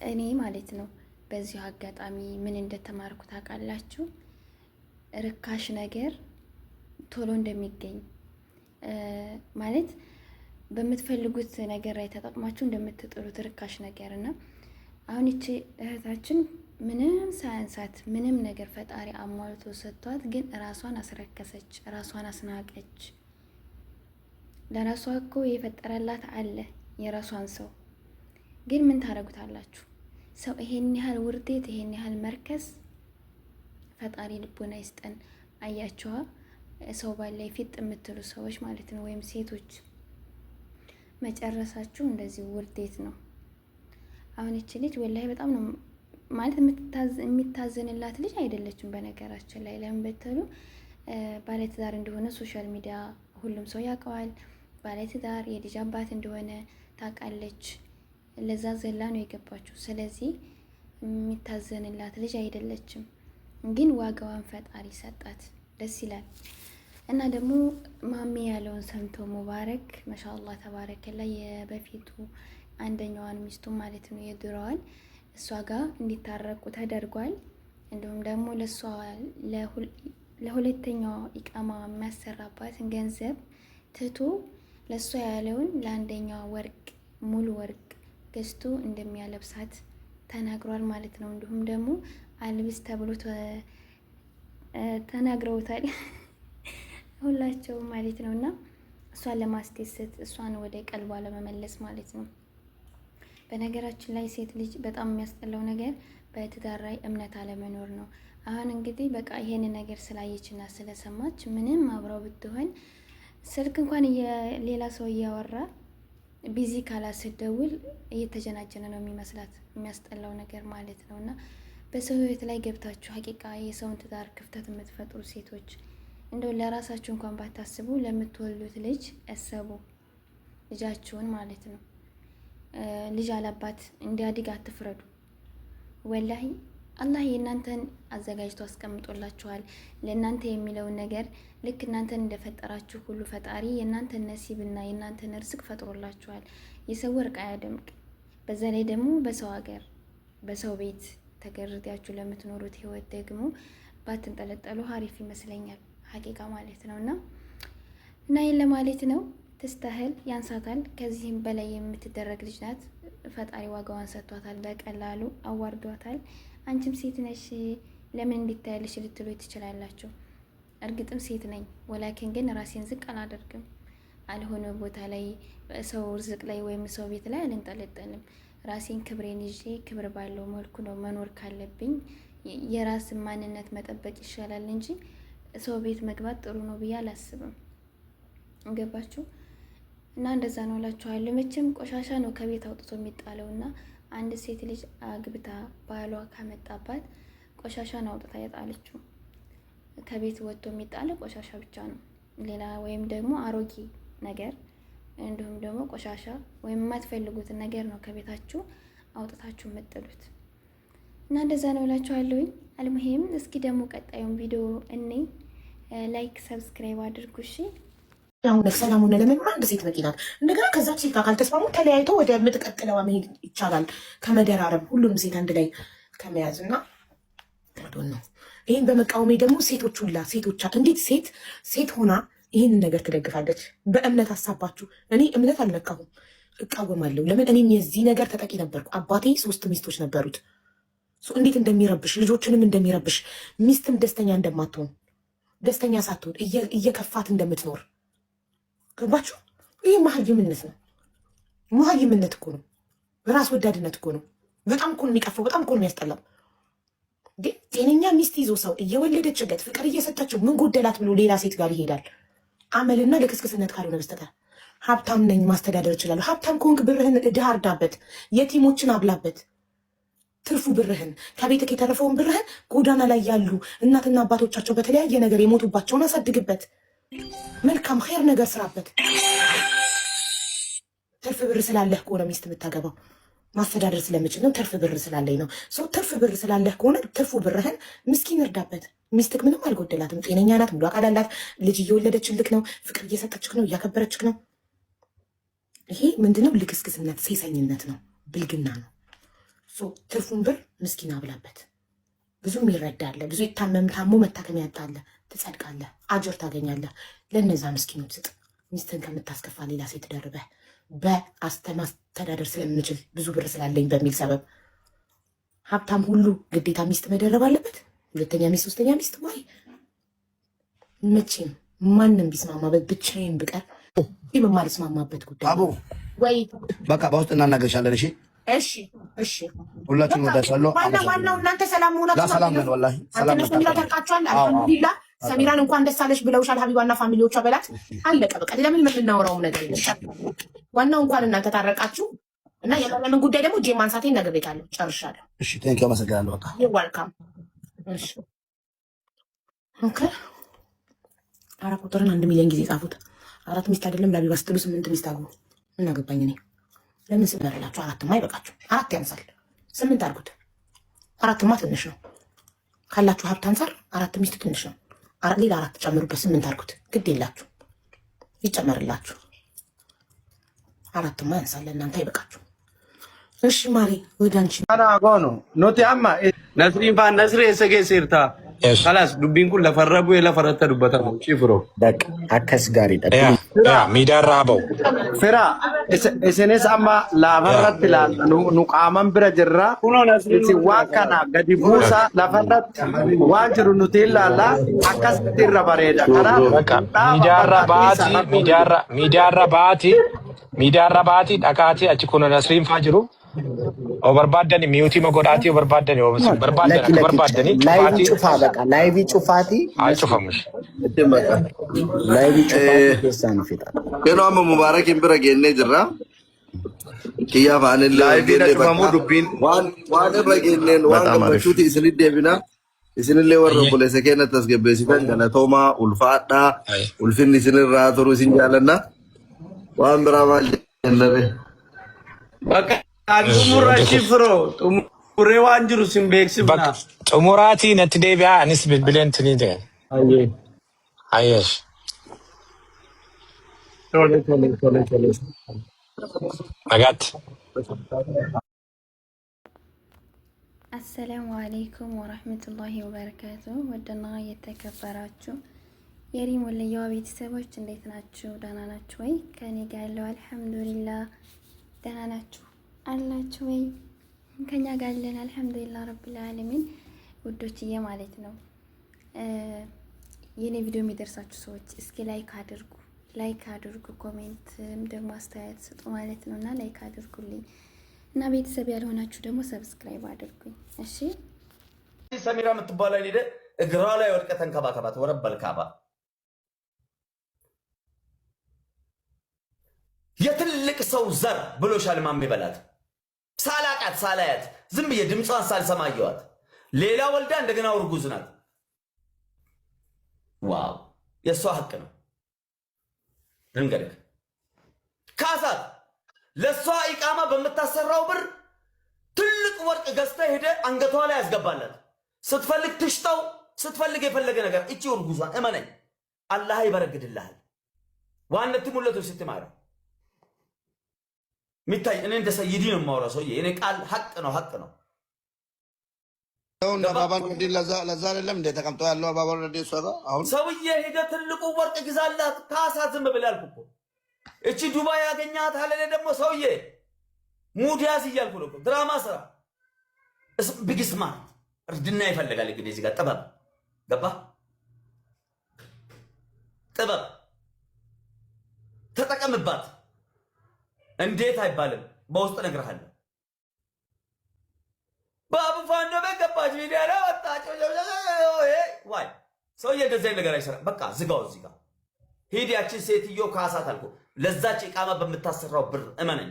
እኔ ማለት ነው በዚሁ አጋጣሚ ምን እንደተማርኩ ታውቃላችሁ? ርካሽ ነገር ቶሎ እንደሚገኝ ማለት በምትፈልጉት ነገር ላይ ተጠቅማችሁ እንደምትጥሉት ርካሽ ነገር እና አሁን ይቺ እህታችን ምንም ሳያንሳት ምንም ነገር ፈጣሪ አሟልቶ ሰጥቷት፣ ግን ራሷን አስረከሰች፣ ራሷን አስናቀች። ለራሷ እኮ የፈጠረላት አለ የራሷን ሰው። ግን ምን ታደርጉታላችሁ? ሰው ይሄን ያህል ውርዴት፣ ይሄን ያህል መርከስ፣ ፈጣሪ ልቦና ይስጠን። አያችኋ? ሰው ባላይ ፊት የምትሉ ሰዎች ማለት ነው፣ ወይም ሴቶች መጨረሳችሁ እንደዚህ ውርዴት ነው። አሁን ይቺ ልጅ ወላሂ በጣም ነው ማለት የሚታዘንላት ልጅ አይደለችም። በነገራችን ላይ ለምን ብትሉ ባለትዳር እንደሆነ ሶሻል ሚዲያ ሁሉም ሰው ያውቀዋል። ባለትዳር የልጅ አባት እንደሆነ ታውቃለች። ለዛ ዘላ ነው የገባችው። ስለዚህ የሚታዘንላት ልጅ አይደለችም። ግን ዋጋዋን ፈጣሪ ሰጣት። ደስ ይላል። እና ደግሞ ማሚ ያለውን ሰምቶ ሙባረክ ማሻአላህ ተባረከላ የበፊቱ አንደኛዋን ሚስቱ ማለት ነው የድሮዋን እሷ ጋር እንዲታረቁ ተደርጓል። እንዲሁም ደግሞ ለሷ ለሁለተኛዋ ኢቃማ የሚያሰራባትን ገንዘብ ትቶ ለሷ ያለውን ለአንደኛዋ ወርቅ ሙሉ ወርቅ ገዝቶ እንደሚያለብሳት ተናግሯል ማለት ነው። እንዲሁም ደግሞ አልብስ ተብሎ ተናግረውታል ሁላቸውም ማለት ነው። እና እሷን ለማስደሰት እሷን ወደ ቀልቧ ለመመለስ ማለት ነው። በነገራችን ላይ ሴት ልጅ በጣም የሚያስጠላው ነገር በትዳር ላይ እምነት አለመኖር ነው። አሁን እንግዲህ በቃ ይሄን ነገር ስላየችና ስለሰማች ምንም አብረው ብትሆን ስልክ እንኳን ሌላ ሰው እያወራ ቢዚ ካላስደውል እየተጀናጀነ ነው የሚመስላት። የሚያስጠላው ነገር ማለት ነው። እና በሰው ህይወት ላይ ገብታችሁ ሀቂቃ የሰውን ትዳር ክፍተት የምትፈጥሩ ሴቶች እንደው ለራሳችሁ እንኳን ባታስቡ ለምትወልዱት ልጅ እሰቡ። ልጃችሁን ማለት ነው። ልጅ አላባት እንዲያድግ አትፍረዱ። ወላሂ አላህ የእናንተን አዘጋጅቶ አስቀምጦላችኋል። ለእናንተ የሚለውን ነገር ልክ እናንተን እንደፈጠራችሁ ሁሉ ፈጣሪ የእናንተን ነሲብና የእናንተን ርዝቅ ፈጥሮላችኋል። የሰው ወርቅ አያደምቅ። በዛ ላይ ደግሞ በሰው ሀገር በሰው ቤት ተገርዳችሁ ለምትኖሩት ህይወት ደግሞ ባትንጠለጠሉ ሀሪፍ ይመስለኛል። ሀቂቃ ማለት ነው። እና ይህን ለማለት ነው። ትስተህል ያንሳታል። ከዚህም በላይ የምትደረግ ልጅ ናት። ፈጣሪ ዋጋዋን ሰጥቷታል። በቀላሉ አዋርዷታል። አንቺም ሴት ነሽ ለምን እንዲታያልሽ ልትሉ ትችላላችሁ። እርግጥም ሴት ነኝ። ወላኪን ግን ራሴን ዝቅ አላደርግም። አልሆነ ቦታ ላይ ሰው ርዝቅ ላይ ወይም ሰው ቤት ላይ አልንጠለጠልም። ራሴን ክብሬን ይዤ ክብር ባለው መልኩ ነው መኖር ካለብኝ የራስን ማንነት መጠበቅ ይሻላል እንጂ ሰው ቤት መግባት ጥሩ ነው ብዬ አላስብም። ገባችሁ? እና እንደዛ ነው እላችኋለሁ። መቼም ቆሻሻ ነው ከቤት አውጥቶ የሚጣለው እና አንድ ሴት ልጅ አግብታ ባሏ ካመጣባት ቆሻሻን አውጥታ የጣለችው። ከቤት ወጥቶ የሚጣለው ቆሻሻ ብቻ ነው። ሌላ ወይም ደግሞ አሮጌ ነገር እንዲሁም ደግሞ ቆሻሻ ወይም የማትፈልጉትን ነገር ነው ከቤታችሁ አውጥታችሁ የምጥሉት። እና እንደዛ ነው እላችኋለሁኝ። አልሙሂም እስኪ ደግሞ ቀጣዩን ቪዲዮ እኔ ላይክ ሰብስክራይብ አድርጉ እሺ። አሁን ሰላም ሆነ ለምን አንድ ሴት በቂ ናት። እንደገና ከዛች ሴት ጋር ካልተስማሙ ተለያይቶ ወደ ምትቀጥለዋ መሄድ ይቻላል። ከመደራረብ ሁሉንም ሴት አንድ ላይ ከመያዝ እና ነው። ይህን በመቃወሜ ደግሞ ሴቶች ሁላ ሴቶቻ እንዴት ሴት ሆና ይህንን ነገር ትደግፋለች? በእምነት ሀሳባችሁ እኔ እምነት አልነካሁም፣ እቃወማለሁ። ለምን እኔም የዚህ ነገር ተጠቂ ነበርኩ። አባቴ 3 ሚስቶች ነበሩት። እንዴት እንደሚረብሽ ልጆችንም እንደሚረብሽ ሚስትም ደስተኛ እንደማትሆን ደስተኛ ሳትሆን እየከፋት እንደምትኖር ገባችሁ? ይህ መሀይምነት ነው። መሀይምነት እኮ ነው። ራስ ወዳድነት እኮ ነው። በጣም እኮ ነው የሚቀፈው። በጣም እኮ ነው የሚያስጠላው። ግን ጤነኛ ሚስት ይዞ ሰው እየወለደችለት ፍቅር እየሰጠችው ምን ጎደላት ብሎ ሌላ ሴት ጋር ይሄዳል። አመልና ለክስክስነት ካልሆነ በስተቀር ሀብታም ነኝ ማስተዳደር እችላለሁ። ሀብታም ከሆንክ ብርህን ድሃ እርዳበት፣ የቲሞችን አብላበት። ትርፉ ብርህን ከቤትህ የተረፈውን ብርህን ጎዳና ላይ ያሉ እናትና አባቶቻቸው በተለያየ ነገር የሞቱባቸውን አሳድግበት። መልካም ኸይር ነገር ስራበት። ትርፍ ብር ስላለህ ከሆነ ሚስት የምታገባው ማስተዳደር ስለምችል ነው፣ ትርፍ ብር ስላለኝ ነው። ትርፍ ብር ስላለህ ከሆነ ትርፉ ብርህን ምስኪን እርዳበት። ሚስትክ ምንም አልጎደላትም፣ ጤነኛ ናት፣ ሙሉ አካል አላት፣ ልጅ እየወለደችልክ ነው፣ ፍቅር እየሰጠችክ ነው፣ እያከበረችክ ነው። ይሄ ምንድነው? ልክስክስነት፣ ሴሰኝነት ነው፣ ብልግና ነው። ትርፉን ብር ምስኪን አብላበት። ብዙም ይረዳለ፣ ብዙ ታሞ መታከም ያጣለ፣ ትጸድቃለህ፣ አጅር ታገኛለህ። ለነዛ ምስኪኖች ስጥ። ሚስትን ከምታስከፋ ሌላ ሴት ደርበህ በማስተዳደር ስለምችል ብዙ ብር ስላለኝ በሚል ሰበብ ሀብታም ሁሉ ግዴታ ሚስት መደረብ አለበት? ሁለተኛ ሚስት፣ ሶስተኛ ሚስት? ወይ መቼም ማንም ቢስማማበት ብቻዬን ብቀር የማልስማማበት ጉዳይ አቡ ወይ በቃ በውስጥ እናናገርሻለን። እሺ እሺ እሺ። ሁላችሁም ወዳችኋለሁ። ዋናው እናንተ ሰላም ሆናችሁ ሰላም ነን። ወላሂ ሰላም ነን። ተርቃችኋል። አልሐምዱሊላህ። ሰሚራን እንኳን ደስ አለሽ ብለውሻል ሀቢባና ፋሚሊዎቿ በላት። አለቀ በቃ። ለምን የምናወራውም ነገር የለም። ዋናው እንኳን እናንተ ታረቃችሁ እና የማለምን ጉዳይ ደግሞ ጄ ማንሳቴን ነግሬታለሁ። ጨርሻለሁ። እሺ ቴንክ ዩ አመሰግናለሁ። በቃ ይዋልካም። እሺ ኦኬ። አራት ቁጥርን 1 ሚሊዮን ጊዜ ጻፉት። 4 ሚስት አይደለም ለሀቢባ ስትሉ 8 ሚስት አግቡ። ምን አገባኝ እኔ። ለምን ስበርላችሁ? 4ማ አይበቃችሁ፣ 4 ያንሳል። 8 አድርጉት። 4ማ ትንሽ ነው ካላችሁ ሀብት አንፃር 4 ሚስት ትንሽ ነው። ሌላ 4 ጨምሩበት፣ 8 አድርጉት። ግድ የላችሁ ይጨመርላችሁ። 4ማ ያንሳል፣ ለእናንተ አይበቃችሁ። እሺ ማሪ ወደ አንቺ አና ጎኖ ኖቲ አማ ነስሪን ፋን ነስሪ ሰገ ሲርታ خلاص ዱቢን ኩን ለፈረቡ የለፈረተ ዱበታ ጭፍሮ በቃ አከስ ጋር ያ ሚዳራበው ፍራ እሰነስ አማ ላፈረት ላ ኑቃማን ብረ ጅራ እቲ ዋከና ገዲ ቡሳ ለፈረት ዋንጅሩ ኑቴላላ አከስ ትረበሬዳ ከራ በቃ ሚዳራ ባቲ ዳካቲ አቺ ኮነ ነስሪን ፋጅሩ ኦበርባደን ሚዩቲ መጎዳቲ ኦበርባደን ኦበርባደን ላይቪ ጩፋ በቃ ላይቪ ጩፋቲ አይጩፋምሽ ላይቪ ጩፋቲ ከሳን ፊታ ከኖም ሙባረክ ኢምብረ ገኔ ጅራ ኪያ ፋን ላይቪ ለፈሙ ዱቢን ዋን ረገኔን ዋን ከመቹቲ እስሊ ደብና እስሊ ለወረ ብለ ሰከነ ተስገበሲ ገለቶማ ኡልፋዳ ኡልፊን እስሊ ራቶሩ ሲንጃለና ዋን ብራማ ለበ በቃ አዱሙራ ጭፍሮ ጡሙሬ ዋንጅሩ ሲምቤክስብና ጡሙራቲ ነትዴቢያ አንስ ብለን ትኒደ አየሽ ቶሎ አጋት አሰላሙ አለይኩም ወራህመቱላሂ ወበረካቱ። ወደና የተከበራችሁ የሪም ወለየዋ ቤተሰቦች እንዴት ናችሁ? ደህና ናችሁ ወይ? ከኔ ጋር ያለው አልሐምዱሊላህ። ደህና ናችሁ አላችሁ ወይ? ከኛ ጋር ያለን አልሐምዱሊላህ ረብል ዓለሚን። ውዶችዬ ማለት ነው የኔ ቪዲዮ የሚደርሳችሁ ሰዎች እስኪ ላይክ አድርጉ፣ ኮሜንት ደግሞ አስተያየት ስጡ ማለት ነውና ላይክ አድርጉልኝ እና ቤተሰብ ያልሆናችሁ ደግሞ ሰብስክራይብ አድርጉኝ። እሺ ሰሚራ የምትባለው ሄደ እግሯ ላይ ወድቀ ተንከባከባት ወረበልካባ የትልቅ ሰው ዘር ብሎሻል ማሜ በላት። ሳላያት ዝም ብዬ ድምጿን ሳልሰማየዋት ሌላ ወልዳ እንደገና እርጉዝ ናት። ዋው የሷ ሀቅ ነው። ድንገት ካሳት ለሷ ኢቃማ በመታሰራው ብር ትልቅ ወርቅ ገዝተ ሄደ አንገቷ ላይ ያስገባላት። ስትፈልግ ትሽጣው፣ ስትፈልግ የፈለገ ነገር እቺ እርጉዟን እመነኝ አላህ ይበረግድልሃል። ዋነት ሙለቱ ስትማራ ሚታይ እኔ እንደ ሰይዲ ነው የማወራው። ሰውዬ እኔ ቃል ሀቅ ነው። አሁን አባባል ወዲ ለዛ አይደለም እንደ ተቀምጦ ያለው አባባል ወዲ ሰራ አሁን ሰውዬ ሄደ ትልቁ ወርቅ ግዛላት። ካሳት ዝም ብለህ አልኩ እኮ እቺ ዱባይ ያገኛት አለለ ደግሞ ሰውዬ ሙዲያስ እያልኩ ነው። ድራማ ስራ ቢግስማ እርድና ይፈልጋል። እንግዲህ እዚህ ጋር ጥበብ ገባ። ጥበብ ተጠቀምባት። እንዴት አይባልም። በውስጥ እነግርሃለሁ። ባቡ ፋኖ በገባች ሚዲያ ላይ ወጣች። ዋይ ሰውዬ እንደዚህ ነገር አይሰራም። በቃ ዝጋው። እዚህ ጋር ሂድ ያችን ሴትዮ ካሳት አልኩ። ለዛች ኢቃማ በምታሰራው ብር እመነኝ